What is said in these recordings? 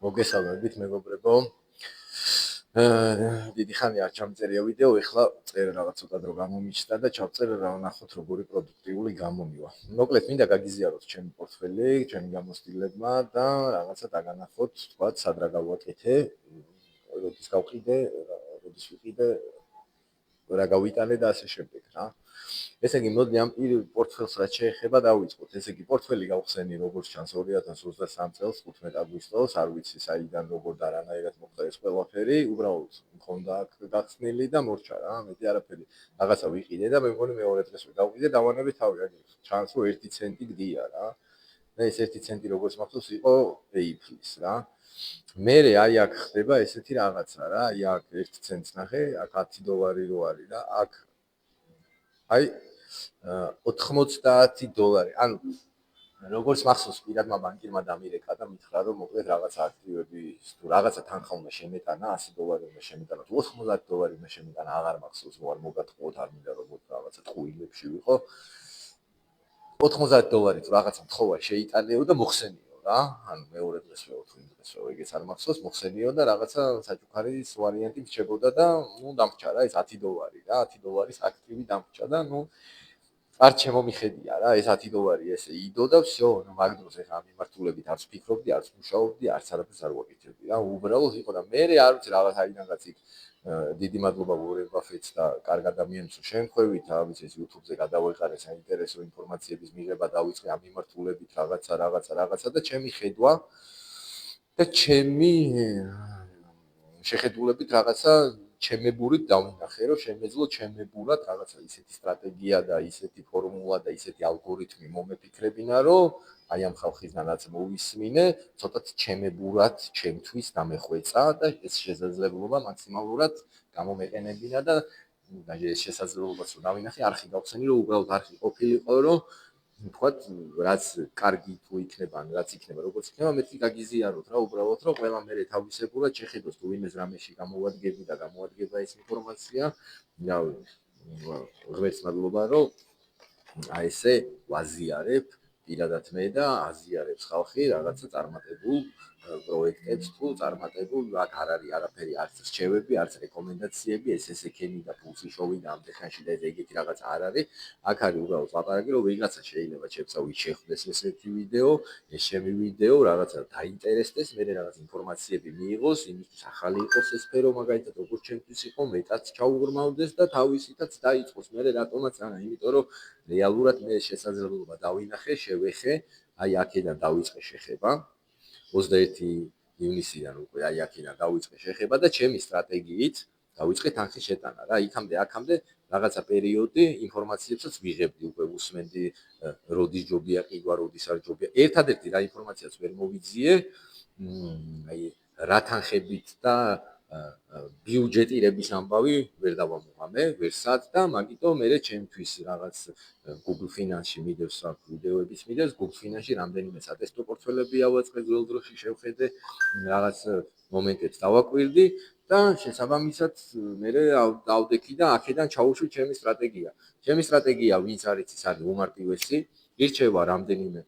მოგესალმებით მეგობრებო. დიდი ხანია არ ჩამწერია ვიდეო, ეხლა წერე რაღაც ცოტა დრო გამომიჩნდა და ჩავწერე რა ვნახოთ როგორი პროდუქტიული გამომივა. მოკლედ მინდა გაგიზიაროთ ჩემი პორტფელი, ჩემი გამოცდილება და რაღაცა დაგანახოთ, თქვათ, სად რა გავაკეთე, როდის გავყიდე, როდის ვიყიდე, რა გავიტანე და ასე შემდეგ რა. ესე იგი, მოდი ამ პორტფელს რაც შეეხება დავიწყოთ. ესე იგი, პორტფელი გავხსენი როგორც ჩანს 2023 წელს 15 აგვისტოს, არ ვიცი საიდან როგორ და რანაირად მოხდა ეს ყველაფერი, უბრალოდ მქონდა აქ გახსნილი და მორჩა რა, მეტი არაფერი. რაღაცა ვიყიდე და მე მგონი მეორე დღესვე გავყიდე, დავანებე თავი, აგერ ჩანს რომ 1 ცენტი გდია რა. და ეს 1 ცენტი როგორც მახსოვს იყო PayPal-ის რა. მერე აი აქ ხდება ესეთი რაღაცა რა, აი აქ 1 ცენტს ნახე, აქ $10 რო არის რა, აქ აი $90. ანუ როგორც მახსოვს პირადმა ბანკირმა დამირეკა და მითხრა რომ მოკლედ რაღაცა აქტივები თუ რაღაცა თანხა უნდა შემეტანა $100 უნდა შემეტანა თუ $90 უნდა შემეტანა აღარ მახსოვს რომ არ მოგატყუოთ არ მინდა რომ რაღაცა ტყუილებში ვიყო $90 თუ რაღაცა თხოვა შეიტანეო და მოხსენიო რა ანუ მეორე დღესვე ოთხი დღესვე ეგეც არ მახსოვს მოხსენიო და რაღაცა საჩუქარის ვარიანტი რჩებოდა და ნუ დამრჩა რა ეს $10 რა $10 აქტივი დამრჩა და ნუ არ შემომიხედია რა ეს $10 ესე იდო და всё ნუ მაგ დროს ეხა ამ მიმართულებით არც ფიქრობდი არც მუშაობდი არც არაფერს არ ვაკეთებდი რა უბრალოდ იყო და მე არ ვიცი რაღაც აიდანაც იქ დიდი მადლობა ვორენ ბაფეტს და კარგ ადამიანს შემხვევით რა ვიცი ეს YouTube-ზე გადავეყარე საინტერესო ინფორმაციების მიღება დავიწყე ამ მიმართულებით რაღაცა და ჩემი ხედვა და ჩემი შეხედულებით რაღაცა ჩემებურით დავინახე რომ შემეძლო ჩემებურად რაღაცა ისეთი სტრატეგია და ისეთი ფორმულა და ისეთი ალგორითმი მომეფიქრებინა რომ აი ამ ხალხისგანაც მოვისმინე ცოტათ ჩემებურად ჩემთვის დამეხვეწა და ეს შესაძლებლობა მაქსიმალურად გამომეყენებინა და ეს შესაძლებლობაც რომ დავინახე არხი გავხსენი რომ უბრალოდ არხი ყოფილიყო რომ თქვათ რაც კარგი თუ იქნება ან რაც იქნება როგორც იქნება მეთქი გაგიზიაროთ რა უბრალოდ რომ ყველა მერე თავისებურად შეხედოს თუ ვინმეს რამეში გამოვადგები და გამოადგება ეს ინფორმაცია და ღმერთს მადლობა რომ აი ესე ვაზიარებ პირადად მე და აზიარებს ხალხი რაღაცა წარმატებულ პროექტებს თუ წარმატებულ აქ არ არის არაფერი არც რჩევები არც რეკომენდაციები ეს ესექენი და ფულსი შოვი და ამდენხანში და ეგეთი რაღაც არ არის აქ არის უბრალოდ ლაპარაკი რომ ვიღაცა შეიძლება შეფსავით შეხვდეს ესეთი ვიდეო ეს ჩემი ვიდეო რაღაცა დაინტერესდეს მე რაღაც ინფორმაციები მიიღოს იმისთვის ახალი იყოს ეს სფერო მაგალითად როგორც ჩემთვის იყო მეტად ჩაუღრმავდეს და თავისითაც დაიწყოს მე რატომაც არა იმიტომ რომ რეალურად მე შესაძლებლობა დავინახე შევეხე აი აქედან დავიწყე შეხება 21 ივნისიდან უკვე აი აქედან დავიწყე შეხება და ჩემი სტრატეგიით დავიწყე თანხის შეტანა რა აქამდე რაღაცა პერიოდი ინფორმაციებსაც ვიღებდი უკვე უსმენდი როდის ჯობია ყიდვა როდის არ ჯობია ერთადერთი რა ინფორმაციაც ვერ მოვიძიე აი რა თანხებით და ბიუჯეტირების ამბავი ვერ დავამოღამე ვერსად და მაგიტო მე ჩემთვის რაღაც Google Finance-ში მიდევს აქ ვიდეოების მიდევს Google Finance-ში რამდენიმე სატესტო პორტფელები ავაწყე ძველ დროში შევხედე რაღაც მომენტებს დავაკვირდი და შესაბამისად მე დავდექი და აქედან ჩაუშვი ჩემი სტრატეგია. ჩემი სტრატეგია ვინც არის ის არის უმარტივესი, ირჩევა რამდენიმე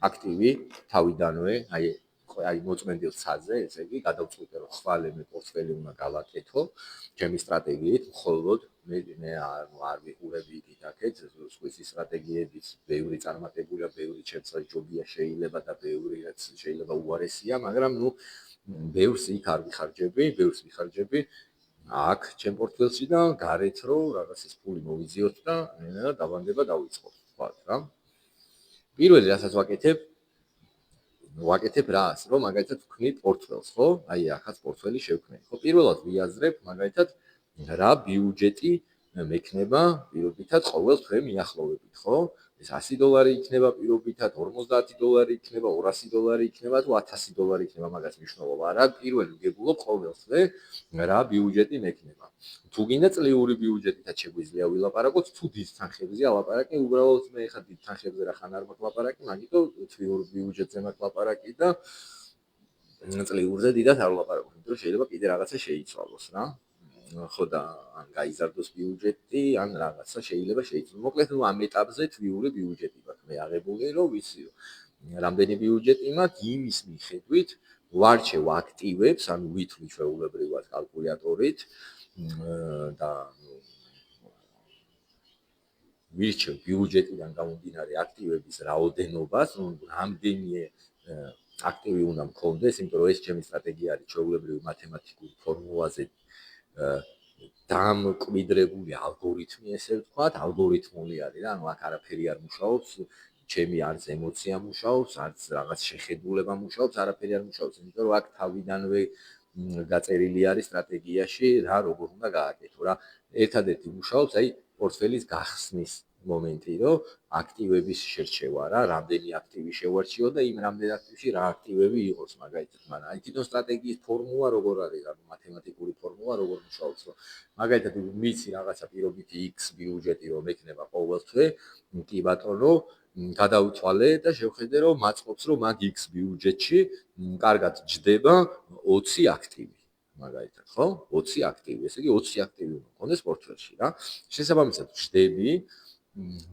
აქტივი თავიდანვე, აი მოწმენდილ ცაზე, ესე იგი გადავწყვიტე რომ ხვალე მე პორტფელი უნდა გავაკეთო ჩემი სტრატეგიით, მხოლოდ მე არ ვიყურები იქით აქეთ სხვისი სტრატეგიების ბევრი წარმატებულია, ბევრი შეცვალებია შეიძლება და ბევრი რაც შეიძლება უარესია, მაგრამ ნუ ბევრს იქ არ ვიხარჯები, ბევრს ვიხარჯები აქ ჩემ პორტფელში და გარეთ რომ რაღაც ეს ფული მოვიზიოთ და დავანდება დავიწყოთ, თქვათ რა. პირველი რასაც ვაკეთებ რას, რომ მაგალითად ვქმნით პორტფელს, ხო? აი ახაც პორტფელი შევქმნით. ხო, პირველად ვიაზრებ მაგალითად რა ბიუჯეტი მექნება პირობითად ყოველ თვე მიახლოვებით, ხო? ეს $100 იქნება პირობითად, $50 იქნება, $200 იქნება თუ $1000 იქნება, მაგას მნიშვნელობა არა. პირველი ვგებულობ ყოველ თვე რა ბიუჯეტი მექნება. თუ გინდა წლიური ბიუჯეტითაც შეგვიძლია ვილაპარაკოთ, თუ დიდ თანხებზე ალაპარაკი, უბრალოდ მე ხა დიდ თანხებზე რა ხან არ მაქვს ლაპარაკი, მაგიტომ თვიურ ბიუჯეტზე მაქვს ლაპარაკი და წლიურზე დიდად არ ვლაპარაკობ, იმიტომ რომ შეიძლება კიდე რაღაცა შეიცვალოს რა. ხო და ან გაიზარდოს ბიუჯეტი, ან რაღაცა შეიძლება შეიცვალოს. მოკლედ ნუ ამ ეტაპზე თვიური ბიუჯეტი მაქვს. მე აღებული რომ ვიცი რომ რამდენი ბიუჯეტი მაქვს იმის მიხედვით ვარჩევ აქტივებს, ანუ ვითვლი ჩვეულებრივად კალკულატორით და ვირჩევ ბიუჯეტიდან გამომდინარე აქტივების რაოდენობას, რამდენი აქტივი უნდა მქონდეს, იმიტომ რომ ეს ჩემი სტრატეგია არის ჩვეულებრივი მათემატიკური ფორმულაზე დამკვიდრებული ალგორითმი, ესე ვთქვათ, ალგორითმული არის რა, ანუ აქ არაფერი არ მუშაობს, ჩემი არც ემოცია მუშაობს, არც რაღაც შეხედულება მუშაობს, არაფერი არ მუშაობს, იმიტომ რომ აქ თავიდანვე გაწერილი არის სტრატეგიაში რა როგორ უნდა გააკეთო რა. ერთადერთი მუშაობს აი პორტფელის გახსნის მომენტი, რომ აქტივების შერჩევა რა, რამდენი აქტივი შევარჩიო და იმ რამდენ აქტივში რა აქტივები იყოს მაგალითად, მაგრამ აი თვითონ სტრატეგიის ფორმულა როგორ არის, ანუ მათემატიკური ფორმულა როგორ მუშაობს, რომ მაგალითად მიცი რაღაცა პირობითი X ბიუჯეტი რომ ექნება ყოველთვე, კი ბატონო, გადავთვალე და შევხედე რომ მაწყობს რომ მაგ X ბიუჯეტში კარგად ჯდება 20 აქტივი. მაგალითად, ხო? 20 აქტივი, ესე იგი 20 აქტივი უნდა მქონდეს პორტფელში რა. შესაბამისად ვშდები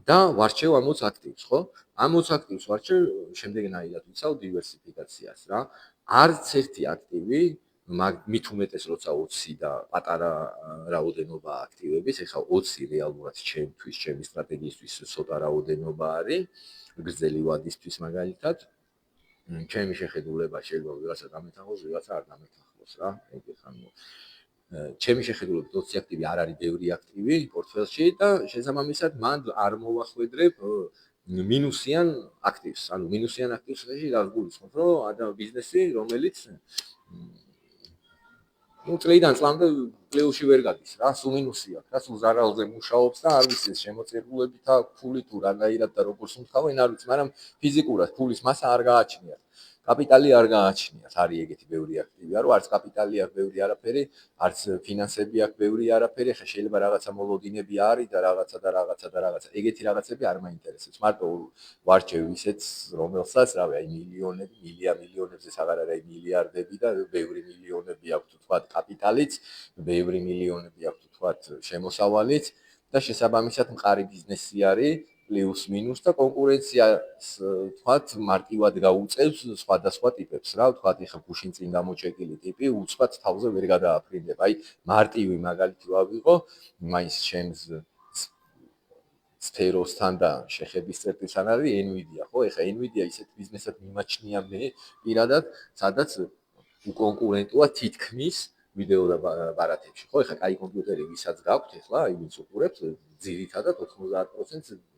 და ვარჩევ ამ 20 აქტივს, ხო? ამ 20 აქტივს ვარჩევ შემდეგნაირად ვიცავ დივერსიფიკაციას რა. არც ერთი აქტივი მით უმეტეს როცა 20 და პატარა რაოდენობა აქტივების, ეხლა 20 რეალურად ჩემთვის, ჩემი სტრატეგიისთვის ცოტა რაოდენობა არის, გრძელი ვადისთვის მაგალითად. ჩემი შეხედულება შეიძლება ვიღაცა გამეთანხმოს, ვიღაცა არ გამეთანხმოს რა. ეგ ხანო ჩემი შეხედულებით 20 აქტივი არ არის ბევრი აქტივი პორტფელში და შესაბამისად მან არ მოვახვედრებ მინუსიან აქტივს. ანუ მინუსიან აქტივს რა გულისხმობ, რომ ადამ ბიზნესი, რომელიც წლიდან წლამდე პლუსში ვერ გადის რა, სულ მინუსი აქვს, რა სულ ზარალზე მუშაობს და არ ვიცი შემოწირულებით აქვს ფული თუ რანაირად და როგორც უმთავენ არ ვიცი, მაგრამ ფიზიკურად ფულის მასა არ გააჩნიათ. კაპიტალი არ გააჩნიათ, არის ეგეთი ბევრი აქტივი, რომ არც კაპიტალი აქვს ბევრი არაფერი, არც ფინანსები აქვს ბევრი არაფერი, ხა შეიძლება რაღაცა მოლოდინები არის და რაღაცა. ეგეთი რაღაცები არ მაინტერესებს. მარტო ვარჩევ ისეთს, რომელსაც, რავი, აი მილიონები, მილიონებზე აღარ არის აი მილიარდები და ბევრი მილიონები აქვს თქვათ კაპიტალიც, ბევრი მილიონები აქვს თქვათ შემოსავალიც და შესაბამისად მყარი ბიზნესი არის. პლუს მინუს და კონკურენციას თქვათ მარტივად გაუწევს სხვადასხვა ტიპებს რა თქვათ ეხა გუშინ წინ გამოჭეკილი ტიპი უცბად თავზე ვერ გადააფრინდება აი მარტივი მაგალითი ვავიღო მაინც ჩემს სფეროსთან და შეხების წერტილთან არის Nvidia ხო ეხა Nvidia ისეთ ბიზნესად მიმაჩნია მე პირადად სადაც უკონკურენტოა თითქმის ვიდეო და ბარათებში ხო ეხა კაი კომპიუტერი ვისაც გაქვთ ეხლა აი ვინც უყურებთ ძირითადად 90%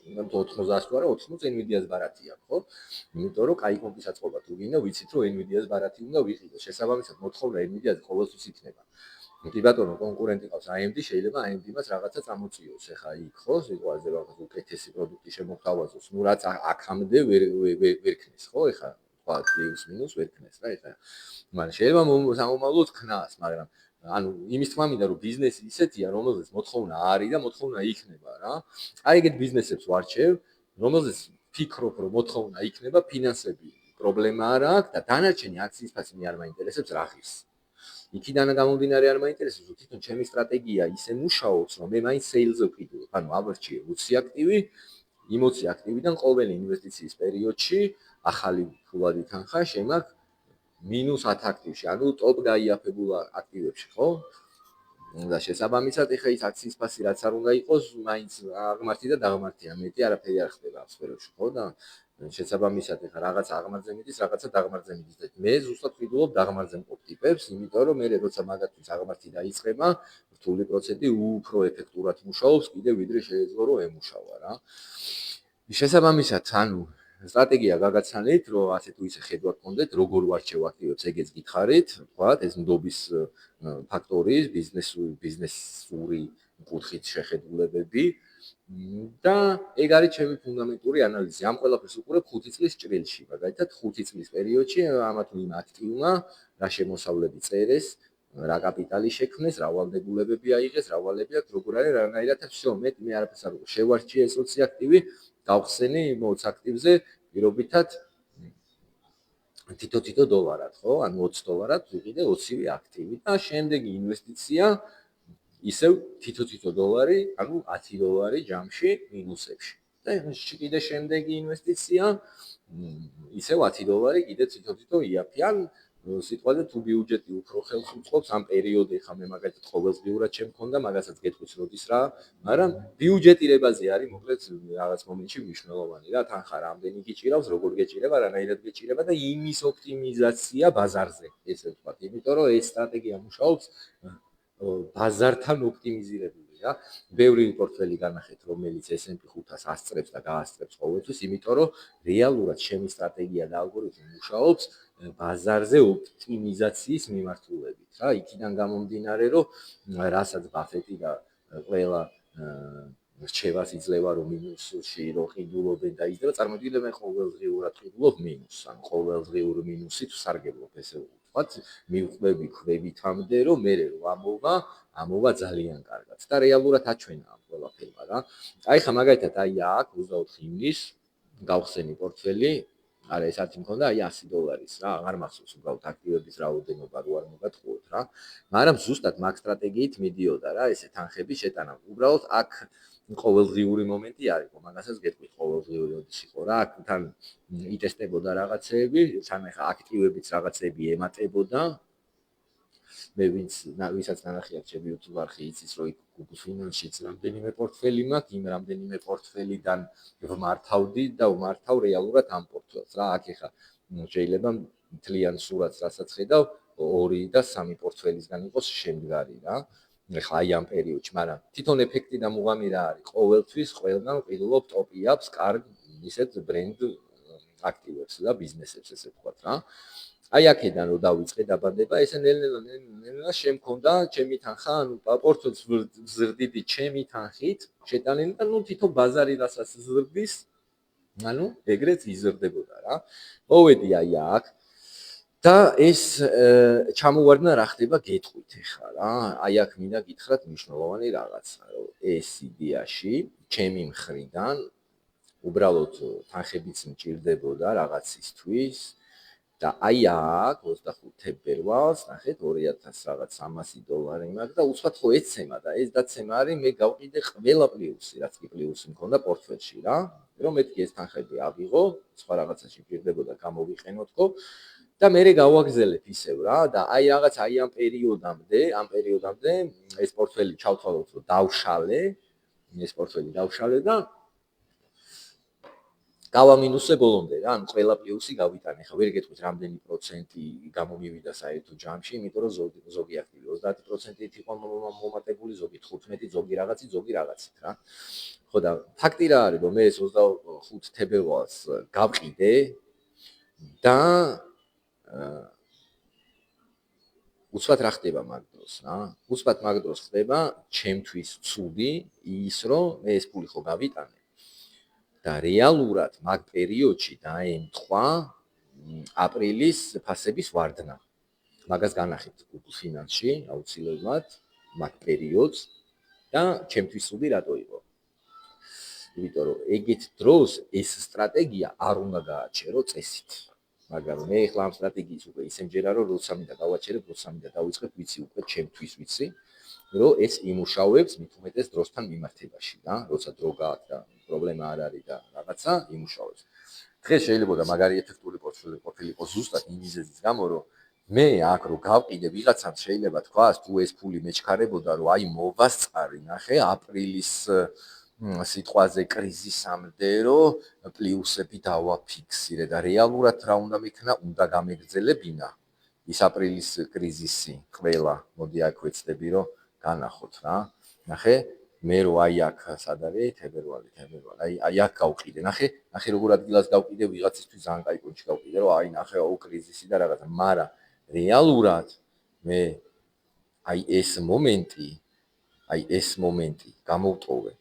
90-ს თუ არა 80-ს Nvidia-ს ბარათი აქვს, ხო? იმიტომ რომ კაი კომპის აწყობა თუ გინდა, ვიცით რომ Nvidia-ს ბარათი უნდა ვიყიდოს. შესაბამისად მოთხოვნა Nvidia-ს ყოველთვის იქნება. კი ბატონო, კონკურენტი ყავს AMD, შეიძლება AMD-მას რაღაცა წამოწიოს, ახლა იქ ხო, სიტუაციაზე რაღაც უკეთესი პროდუქტი შემოგთავაზოს. ნუ რაც აქამდე ვერ ქნეს, ხო? ახლა თქვა პლუს მინუს ვერ ქნეს რა, ახლა. მაგრამ შეიძლება სამომავლოდ ქნას, მაგრამ ანუ იმის თქმა მინდა რომ ბიზნესი ისეთია რომელზეც მოთხოვნა არის და მოთხოვნა იქნება რა. აი ეგეთ ბიზნესებს ვარჩევ, რომელზეც ფიქრობ რომ მოთხოვნა იქნება, ფინანსები პრობლემა არ აქვს და დანარჩენი აქციის ფასი მე არ მაინტერესებს რა ღირს. იქიდან გამომდინარე არ მაინტერესებს, რომ თვითონ ჩემი სტრატეგია ისე მუშაობს, რომ მე მაინც სეილზე ვყიდულობ. ანუ ავარჩიე 20 აქტივი, 20 აქტივიდან ყოველი ინვესტიციის პერიოდში ახალი ფულადი თანხა შემაქვს მინუს 10 აქტივში, ანუ ტოპ გაიაფებულ აქტივებში, ხო? და შესაბამისად ეხა ის აქციის ფასი რაც არ უნდა იყოს, მაინც აღმართი და დაღმართია, მეტი არაფერი არ ხდება ამ სფეროში, ხო? და შესაბამისად ეხა რაღაცა აღმართზე მიდის, რაღაცა დაღმართზე მიდის და მე ზუსტად ვიდულობ დაღმართზე მყოფ ტიპებს, იმიტომ რომ მე როცა მაგათთვის აღმართი დაიწყება, რთული პროცენტი უფრო ეფექტურად მუშაობს, კიდე ვიდრე შეიძლება რომ ემუშავა რა. შესაბამისად, ანუ სტრატეგია გაგაცანით, რომ ასე თუ ისე ხედვა გქონდეთ, როგორ ვარჩევ აქტივებს, ეგეც გითხარით, თქვათ, ეს ნდობის ფაქტორის, ბიზნესური კუთხით შეხედულებები და ეგ არის ჩემი ფუნდამენტური ანალიზი. ამ ყველაფერს უყურებ 5 წლის ჭრილში, მაგალითად 5 წლის პერიოდში ამა თუ იმ აქტივმა რა შემოსავლები წერეს, რა კაპიტალი შექმნეს, რა ვალდებულებები აიღეს, რა ვალები აქვს, როგორ არის რანაირად всё, მე არაფერს არ უყურებ. შევარჩიე ეს 20 აქტივი გავხსენი 20 აქტივზე პირობითად თითო დოლარად, ხო? ანუ $20 ვიყიდე 20 აქტივი და შემდეგი ინვესტიცია ისევ თითო დოლარი, ანუ $10 ჯამში მინუსებში. და კიდე შემდეგი ინვესტიცია ისევ $10 კიდე თვითონ იაფი ან სიტყვაზე თუ ბიუჯეტი უფრო ხელს უწყობს ამ პერიოდში ხა მე მაგალითად ყოველდღიურად შემქონდა მაგასაც გეტყვის როდის რა მაგრამ ბიუჯეტირებაზე არის მოკლედ რაღაც მომენტში მნიშვნელოვანი რა თან ხარ რამდენი გიჭირავს როგორ გეჭირება რანაირად გეჭირება და იმის ოპტიმიზაცია ბაზარზე ესე ვთქვათ იმიტომ რომ ეს სტრატეგია მუშაობს ბაზართან ოპტიმიზირებული რა ბევრი პორტფელი განახეთ რომელიც S&P 500-ს ასწრებს და გაასწრებს ყოველთვის იმიტომ რომ რეალურად ჩემი სტრატეგია და ალგორითმი მუშაობს ბაზარზე ოპტიმიზაციის მიმართულებით რა იქიდან გამომდინარე რომ რასაც ბაფეტი და ყველა რჩევას იძლევა რომ მინუსში რო ყიდულობენ და იზრდება წარმოგიდგენთ მე ყოველდღიურად ყიდულობ მინუსს ან ყოველდღიურ მინუსით ვსარგებლობ ესე ვთქვათ მივყვები ქვევითამდე რომ მე რო ამოვა ძალიან კარგად და რეალურად აჩვენა ამ ყველაფერმა რა აი ხა მაგალითად აი აქ 24 ივნისს გავხსენი პორტფელი არა ეს ათი მქონდა აი $100 რა აღარ მახსოვს უბრალოდ აქტივების რაოდენობა რო არ მოგატყუოთ რა მაგრამ ზუსტად მაგ სტრატეგიით მიდიოდა რა ესე თანხების შეტანა უბრალოდ აქ ყოველდღიური მომენტი არისო მაგასაც გეტყვით ყოველდღიური როდის იყო რა აქ თან იტესტებოდა რაღაცეები თან ახლა აქტივებიც რაღაცეები ემატებოდა მე ვისაც ნანახი აქვს ჩემი YouTube არხი იცის რომ Google Finance-ში რამდენიმე პორტფელი მაქვს იმ რამდენიმე პორტფელიდან ვმართავდი და ვმართავ რეალურად ამ პორტფელს რა აქ ეხა შეიძლება მთლიან სურათს რასაც ხედავ 2 და 3 პორტფელისგან იყოს შემდგარი რა ეხლა აი ამ პერიოდში მაგრამ თვითონ ეფექტი და მუღამი რა არის ყოველთვის ყველგან ვყიდულობ ტოპ-აპს კარგ ისეთ ბრენდ აქტივებს და ბიზნესებს ესე ვთქვათ რა აი აქედან რომ დავიწყე დაბადება ესე ნელ-ნელა შემქონდა ჩემი თანხა ანუ პორტფელს ვზრდიდი ჩემი თანხით შეტანილი და ნუ თვითონ ბაზარი რასაც ზრდის ანუ ეგრეც იზრდებოდა რა მოვედი აი აქ და ეს ჩამოვარდნა რა ხდება გეტყვით ახლა რა აი აქ მინდა გითხრათ მნიშვნელოვანი რაღაცა რომ ეს იდეაში ჩემი მხრიდან უბრალოდ თანხებიც მჭირდებოდა რაღაცისთვის და აი აქ 25 თებერვალს ნახეთ 2000 რაღაც $300 მაქვს და უცბად ხო ეცემა და ეს დაცემა არის მე გავყიდე ყველა პლუსი რაც კი პლუსი მქონდა პორტფელში რა რომ მეთქი ეს თანხები ავიღო სხვა რაღაცაში მჭირდებოდა გამოვიყენოთქო და მე გავაგზელებ ისევ რა და აი რაღაც აი ამ პერიოდამდე ეს პორტფელი ჩავთვალოთ რომ დავშალე ეს პორტფელი დავშალე და გავამინუსე ბოლომდე რა ანუ ყველა პლუსი გავიტანე ხა ვერ გეტყვით რამდენი პროცენტი გამომივიდა საერთო ჯამში იმიტომ რომ ზოგი აქტივი 30%-ით იყო მომატებული ზოგი 15 ზოგი რაღაცით რა ხო და ფაქტი რა არის რომ მე ეს 25 თებერვალს გავყიდე და უცბად რა ხდება მაგ დროს რა უცბად მაგ დროს ხდება ჩემთვის ცუდი ის რომ მე ეს ფული ხო გავიტანე და რეალურად მაგ პერიოდში დაემთხვა აპრილის ფასების ვარდნა. მაგას განახით Google Finance-ში აუცილებლად მაგ პერიოდს და ჩემთვის ცუდი რატო იყო? იმიტომ რომ ეგეთ დროს ეს სტრატეგია არ უნდა გააჩერო წესით. მაგრამ მე ახლა ამ სტრატეგიის უკვე ისე მჯერა რომ როცა მინდა დავაჩერებ, როცა მინდა დავიწყებ, ვიცი უკვე ჩემთვის ვიცი. რომ ეს იმუშავებს მით უმეტეს დროსთან მიმართებაში რა, როცა დრო გააქვს და პრობლემა არ არის და რაღაცა იმუშავებს. დღეს შეიძლება მაგარი ეფექტური პორტფელი იყოს ზუსტად იმ მიზეზის გამო, რომ მე აქ რო გავყიდე ვიღაცამ შეიძლება თქვას, თუ ეს ფული მეჩქარებოდა, რომ აი მოვასწარი, ნახე, აპრილის სიტყვაზე კრიზისამდე, რომ პლუსები დავაფიქსირე და რეალურად რა უნდა მექნა, უნდა გამეგრძელებინა ის აპრილის კრიზისი ყველა. მოდი აქ ვეცდები, რომ განახოთ რა. ნახე, მე რო აი აქ სად არის თებერვალი. აი აქ გავყიდე. ნახე როგორ ადგილას გავყიდე ვიღაცისთვის ძალიან კაი კონჩი გავყიდე, რომ აი ნახე აუ კრიზისი და რაღაცა, მაგრამ რეალურად მე აი ეს მომენტი გამოვტოვე.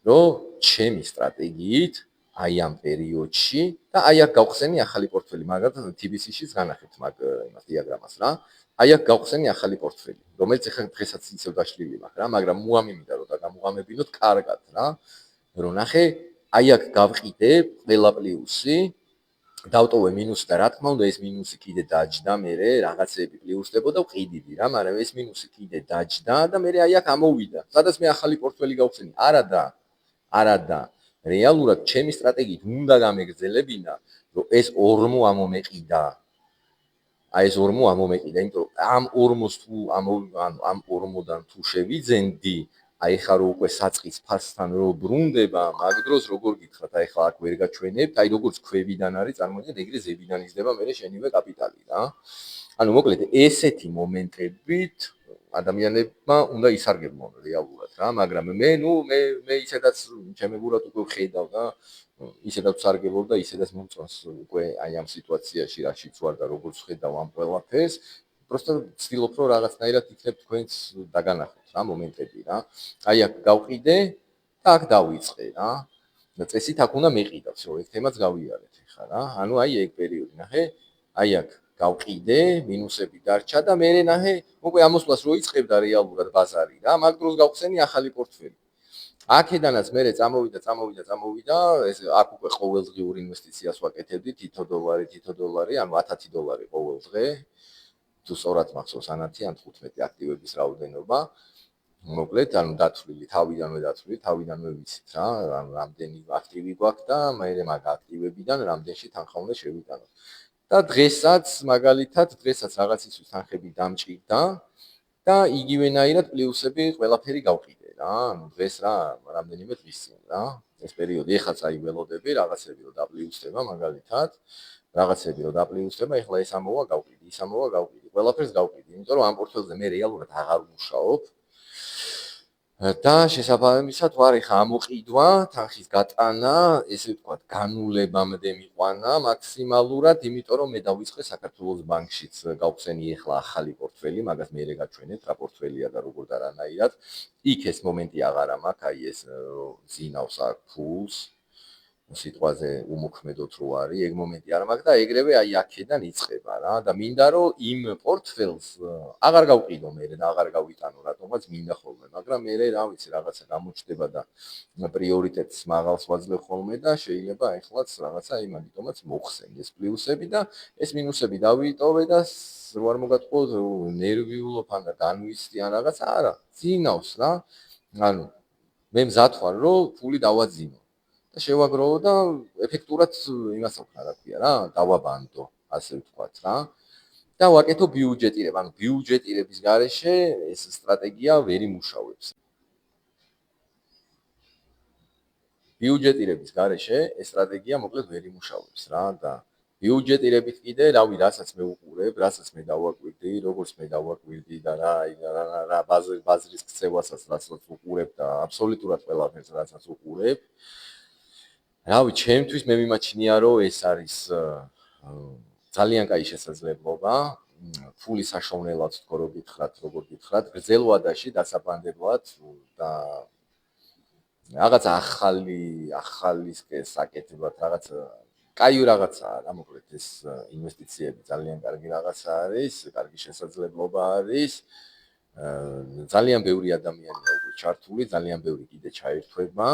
რომ ჩემი სტრატეგიით აი ამ პერიოდში და აი აქ გავხსენი ახალი პორტფელი, მაგალითად TBC-შიც განახეთ მაგ იმას დიაგრამას რა. აი აქ გავხსენი ახალი პორტფელი, რომელიც ახლა დღესაც ისევ დაშლილი მაქვს რა, მაგრამ მოამინდა რომ დაგამუღამებინოთ კარგად რა. რომ ნახე, აი აქ გავყიდე ყველა პლუსი, დავტოვე მინუსი და რა თქმა უნდა ეს მინუსი კიდე დაჯდა, მე რაღაცეები პლუსდებოდა ვყიდიდი რა, მაგრამ ეს მინუსი კიდე დაჯდა და მე აი აქ ამოვიდა. სადაც მე ახალი პორტფელი გავხსენი. არა და რეალურად ჩემი სტრატეგიით უნდა გამეგრძელებინა, რომ ეს 40 ამომეყიდა. აი ეს 40 ამომეყიდა, იმიტომ რომ ამ 40-ს თუ ამ 40-დან თუ შევიძენდი, აი ხა რო უკვე საწყის ფასთან რო ბრუნდება, მაგ დროს როგორ გითხრათ, აი ხა აქ ვერ გაჩვენებთ, აი როგორც ქვევიდან არის, წარმოიდგინეთ, ეგრე ზებიდან იზრდება მერე შენივე კაპიტალი რა. ანუ მოკლედ ესეთი მომენტებით ადამიანებმა უნდა ისარგებლონ რეალურად რა, მაგრამ მე ისედაც ჩემებურად უკვე ვხედავ და ისედაც სარგებლობ და ისედაც მომწონს უკვე აი ამ სიტუაციაში რაშიც ვარ და როგორც ვხედავ ამ ყველაფერს, просто ვცდილობ რომ რაღაცნაირად იქნებ თქვენც დაგანახოთ რა მომენტები რა. აი აქ გავყიდე და აქ დავიწყე რა. და წესით აქ უნდა მეყიდავს, რომ ეგ თემაც გავიარეთ ახლა რა. ანუ აი ეგ პერიოდი ნახე, აი აქ გავყიდე, მინუსები დარჩა და მე ნახე, უკვე ამოსვლას რო იწყებდა რეალურად ბაზარი რა, მაგ დროს გავხსენი ახალი პორტფელი. აქედანაც მე წამოვიდა, ეს აქ უკვე ყოველდღიურ ინვესტიციას ვაკეთებდი, თითო დოლარი, ანუ 1000 დოლარი ყოველდღე. თუ სწორად მახსოვს ანათი ან 15 აქტივების რაოდენობა. მოკლედ, ანუ დათვლილი, თავიდანვე ვიცით რა, ანუ რამდენი აქტივი გვაქვს და მე მაგ აქტივებიდან რამდენში თანხა უნდა შევიტანოთ. და დღესაც რაღაცისთვის თანხები დამჭირდა და იგივენაირად პლუსები ყველაფერი გავყიდე რა. ანუ დღეს რა, რამდენიმე დღის წინ რა. ეს პერიოდი ეხლა წაი ველოდები, რაღაცები რომ დაპლუსდება მაგალითად. ეხლა ეს ამოვა გავყიდი, ის ამოვა გავყიდი, ყველაფერს გავყიდი, იმიტომ რომ ამ პორტფელზე მე რეალურად აღარ ვმუშაობ. და შესაბამისად ვარ ეხა ამოყიდვა, თანხის გატანა, ესე ვთქვათ, განულებამდე მიყვანა მაქსიმალურად, იმიტომ რომ მე დავიწყე საქართველოს ბანკშიც გავხსენი ეხლა ახალი პორტფელი, მაგას მე გაჩვენეთ რა პორტფელია და როგორ და რანაირად. იქ ეს მომენტი აღარა მაქვს, აი ეს ზინავს აქ ფულს. სიტყვაზე უმოქმედოთ რო არის, ეგ მომენტი არ მაქვს და ეგრევე აი აქედან იწყება რა და მინდა რომ იმ პორტფელს აღარ გავყიდო მე და აღარ გავიტანო რატომაც მინდა ხოლმე, მაგრამ მე რა ვიცი რაღაცა გამოჩნდება და პრიორიტეტს მაღალს ვაძლევ ხოლმე და შეიძლება ეხლაც რაღაცა იმითომაც მოხსენ ეს პლუსები და ეს მინუსები დავიტოვე და რო არ მოგატყო ნერვიულობ ან განვიცდი ან რაღაცა არა, ძინავს რა. ანუ მე მზად ვარ რომ ფული დავაძინო და შევაგროვო და ეფექტურად იმას ვქნა რა ქვია რა, დავაბანდო, ასე ვთქვათ რა. და ვაკეთო ბიუჯეტირება, ანუ ბიუჯეტირების გარეშე ეს სტრატეგია ვერ იმუშავებს. ბიუჯეტირების გარეშე ეს სტრატეგია მოკლედ ვერ იმუშავებს რა და ბიუჯეტირებით კიდე, რავი, რასაც მე უყურებ, რასაც მე დავაკვირდი, როგორც მე დავაკვირდი და რა ბაზრის ქცევასაც რასაც უყურებ და აბსოლუტურად ყველაფერს რასაც უყურებ. რავი, ჩემთვის მე მიმაჩნია რომ ეს არის ძალიან კაი შესაძლებლობა ფულის საშოვნელად თქო როგორ გითხრათ, გრძელვადაში დასაბანდებლად და რაღაც ახალისკენ საკეთებლად რაღაც კაი რაღაცაა რა, მოკლედ ეს ინვესტიციები ძალიან კარგი რაღაცა არის, კარგი შესაძლებლობა არის. ძალიან ბევრი ადამიანია უკვე ჩართული, ძალიან ბევრი კიდე ჩაერთვება.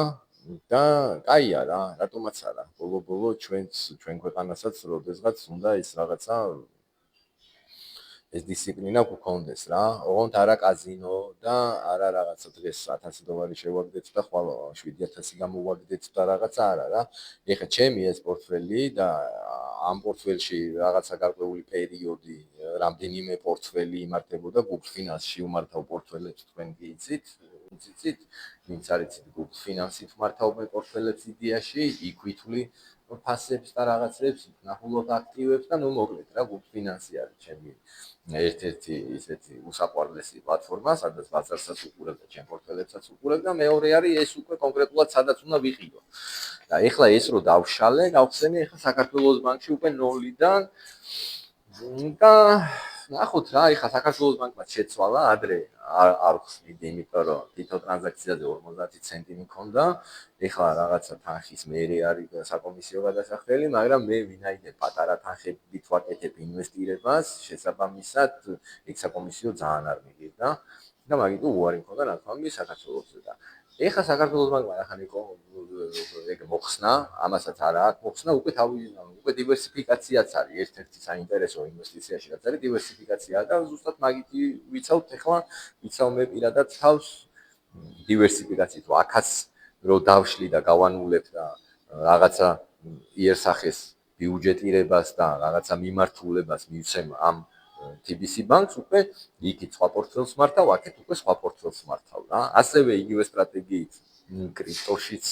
და კაია რა, რატომაც არა. ბოლო ჩვენ ქვეყანასაც როდესღაც უნდა ეს რაღაცა ეს დისციპლინა გქონდეს რა. ოღონდ არა კაზინო და არა რაღაცა დღეს 1000 დოლარი შევაგდეთ და ხვალ 7000 გამოვაგდეთ და რაღაცა არა რა. ეხლა ჩემი ეს პორტფელი და ამ პორტფელში რაღაცა გარკვეული პერიოდი რამდენიმე პორტფელი იმართებოდა Google Finance-ში უმართავ პორტფელებს თქვენ კი იცით? ვინც არ იცით Google Finance-ით მართავ მე პორტფელებს იდეაში, იქვითვლი ფასებს და რაღაცებს, ნახულობ აქტივებს და ნუ მოკლედ რა Google Finance არის ჩემი ერთ-ერთი ისეთი უსაყვარლესი პლატფორმა, სადაც ბაზარსაც უყურებ და ჩემ პორტფელებსაც უყურებ და მეორე არის ეს უკვე კონკრეტულად სადაც უნდა ვიყიდო. და ეხლა ეს რო დავშალე, გავხსენი ეხლა საქართველოს ბანკში უკვე 0-დან და ნახოთ რა, ეხლა საქართველოს ბანკმა შეცვალა ადრე არ ხსნიდი, იმიტომ რომ თითო ტრანზაქციაზე 50 ცენტი მქონდა. ეხლა რაღაცა თანხის მერე არის საკომისიო გადასახდელი, მაგრამ მე ვინაიდან პატარა თანხებით ვაკეთებ ინვესტირებას, შესაბამისად ეგ საკომისიო ძალიან არ მიგირდა და მაგიტომ უარი მქონდა რა თქმა უნდა საქართველოსზე და ეხლა საქართველოს ბანკმა ახანიკო ეგ მოხსნა, ამასაც არა აქვს მოხსნა, უკვე დივერსიფიკაციაც არის ერთ-ერთი საინტერესო ინვესტიციაში, რაც არის დივერსიფიკაცია და ზუსტად მაგითი ვიცავ მე პირადად თავს დივერსიფიკაციით, აქაც რომ დავშლი და გავანულებ და რაღაცა იერსახეს ბიუჯეტირებას და რაღაცა მიმართულებას მივცემ ამ TBC ბანკს, უკვე იქით სხვა პორტფელს მართავ, აქეთ უკვე სხვა პორტფელს მართავ რა. ასევე იგივე სტრატეგიით კრიპტოშიც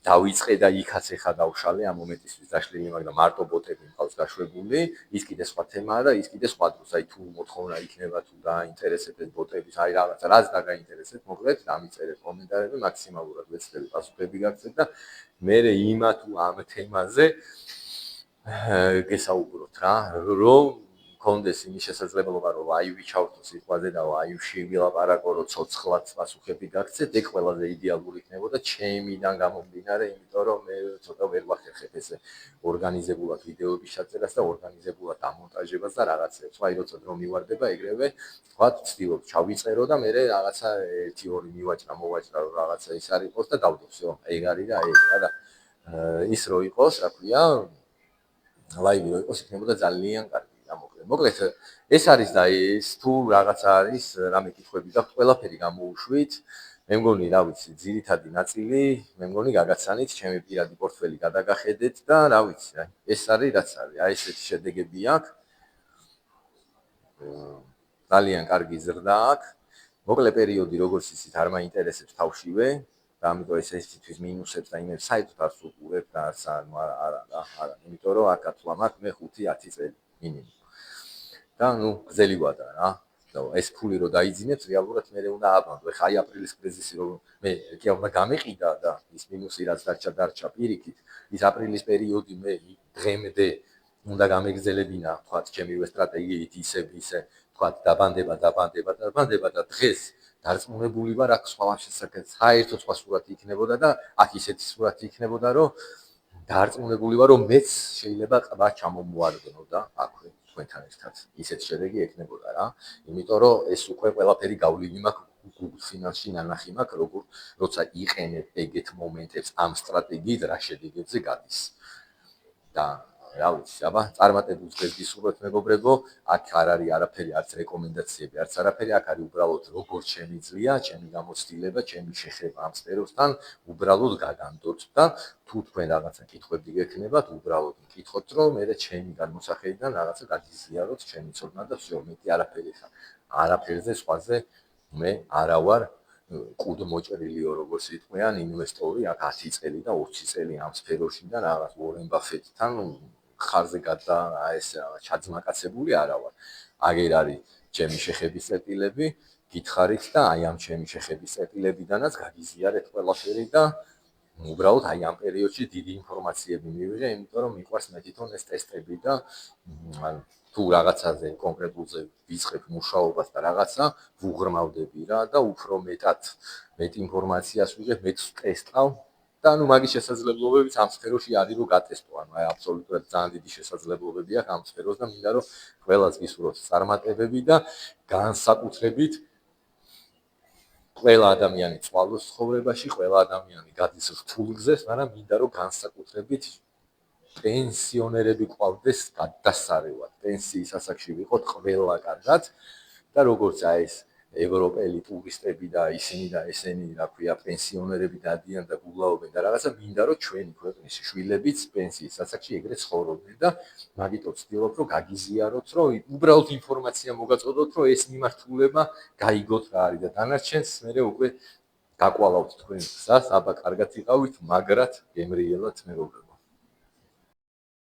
დავიწყე და იქაც ეხა დავშალე ამ მომენტისთვის დაშლილი, მაგრამ მარტო ბოტები მყავს გაშვებული, ის კიდე სხვა თემაა და ის კიდე სხვა დროს, აი თუ მოთხოვნა იქნება თუ დაინტერესებდეს ბოტების, აი რაღაცა რაც დაგაინტერესებთ, მოკლედ დამიწერეთ კომენტარები, მაქსიმალურად ვეცდები პასუხები გაგცეთ და მე იმა თუ ამ თემაზე გესაუბროთ რა, რომ კონდეს იმის შესაძლებლობა, რომ აივი ჩავთო სიტყვაზე და აივში ვილაპარაკო, რომ ცოცხლად პასუხები გაგცეთ, ეგ ყველაზე იდეალური იქნებოდა ჩემიდან გამომდინარე, იმიტომ რომ მე ცოტა ვერ ვახერხებ ესე ორგანიზებულად ვიდეოების ჩაწერას და ორგანიზებულად დამონტაჟებას და რაღაცებს. აი როცა დრო მივარდება, ეგრევე თქვათ, ვცდილობ ჩავიწერო და მე რაღაცა 1-2 მოვაჭრა, რომ რაღაცა ის არ იყოს და დავდო, всё, ეგ არის და ეგ რა და ის რო იყოს, რა ქვია, ლაივი რო იყოს, იქნებოდა ძალიან კარგი. მოკლედ ეს არის და ეს თუ რაღაცა არის, რამე კითხვები გაქვთ, ყველაფერი გამოუშვით. მე მგონი, რა ვიცი, ძირითადი ნაწილი, მე მგონი გაგაცანით, ჩემი პირადი პორტფელი გადაგახედეთ და რა ვიცი, აი, ეს არის რაც არის. აი ესეთი შედეგები აქვს. ძალიან კარგი ზრდა აქვს. მოკლე პერიოდი, როგორც ისიც არ მაინტერესებს თავშივე. და ამიტომ ესეთის მინუსებს და იმებს საერთოდ არ ვუყურებ და არა, იმიტომ რომ აქ გათვლა მაქვს მე 5-10 წელი მინიმუმ. და ნუ გზელი ვადა რა. და ეს ფული რო დაიძინებს, რეალურად მე უნდა აბანდო. ეხა აი აპრილის კრიზისი რო მე კი უნდა გამეყიდა და ის მინუსი რაც დარჩა პირიქით, ის აპრილის პერიოდი მე დღემდე უნდა გამეგზელებინა, თქვათ, ჩემივე სტრატეგიით ისე, თქვათ, დაბანდება და დღეს დარწმუნებული ვარ, აქ სხვა შესაძლოა საერთოდ სხვა სურათი იქნებოდა და აქ ისეთი სურათი იქნებოდა, რომ დარწმუნებული ვარ, რომ მეც შეიძლება ყბა ჩამომვარდნო და აქვე თქვენთან ერთად ისეთი შედეგი ექნებოდა რა. იმიტომ რომ ეს უკვე ყველაფერი გავლილი მაქვს Google Finance-ში ნანახი მაქვს, როცა იყენებ ეგეთ მომენტებს ამ სტრატეგიით რა შედეგებზე გადის. და რა ვიცი, აბა, წარმატებულ დღეს გისურვებთ მეგობრებო, აქ არ არის არაფერი, არც რეკომენდაციები, არც არაფერი, აქ არის უბრალოდ როგორც შემიძლია, ჩემი გამოცდილება, ჩემი შეხება ამ სფეროსთან, უბრალოდ გადამდოთ და თუ თქვენ რაღაცა კითხვები გექნებათ, უბრალოდ მკითხოთ, რომ მე ჩემი განმოსახედიდან რაღაცა გაგიზიაროთ, ჩემი ცოდნა და всё, მეტი არაფერი ხარ. არაფერზე სხვაზე მე არა ვარ კუდმოჭრილიო, როგორც იტყვიან ინვესტორი, აქ 10 წელი და 20 წელი ამ სფეროში და რაღაც უორენ ბაფეტთან ხარზე გადა ეს ჩაძმაკაცებული არა ვარ. აგერ არის ჩემი შეხების წერტილები, გითხარით და აი ამ ჩემი შეხების წერტილებიდანაც გაგიზიარეთ ყველაფერი და უბრალოდ აი ამ პერიოდში დიდი ინფორმაციები მივიღე, იმიტომ რომ მიყვარს მე თვითონ ეს ტესტები და თუ რაღაცაზე კონკრეტულზე ვიწყებ მუშაობას და რაღაცა ვუღრმავდები რა და უფრო მეტ ინფორმაციას ვიღებ, მეტ ტესტავ და ნუ მაგის შესაძლებლობებიც ამ სფეროში არის რომ გატესტო, ანუ აი აბსოლუტურად ძალიან დიდი შესაძლებლობები აქვს ამ სფეროს და მინდა რომ ყველას გისურვოთ წარმატებები და განსაკუთრებით ყველა ადამიანი წვალოს ცხოვრებაში, ყველა ადამიანი გადის რთულ გზას, მაგრამ მინდა რომ განსაკუთრებით პენსიონერები ყავდეს გადასარევად. პენსიის ასაკში ვიყოთ ყველა კარგად და როგორც აი ეს ევროპელი ტურისტები და ისინი და ესენი, რა ქვია, პენსიონერები დადიან და გულაობენ და რაღაცა მინდა რომ ჩვენი ქვეყნის შვილებიც პენსიის ასაკში ეგრე ცხოვრობდნენ და მაგიტო ვცდილობ რომ გაგიზიაროთ, რომ უბრალოდ ინფორმაცია მოგაწოდოთ, რომ ეს მიმართულება გაიგოთ რა არის და დანარჩენს მე უკვე გაკვალავთ თქვენ გზას, აბა კარგად იყავით, მაგრად გემრიელად მეგობრებო.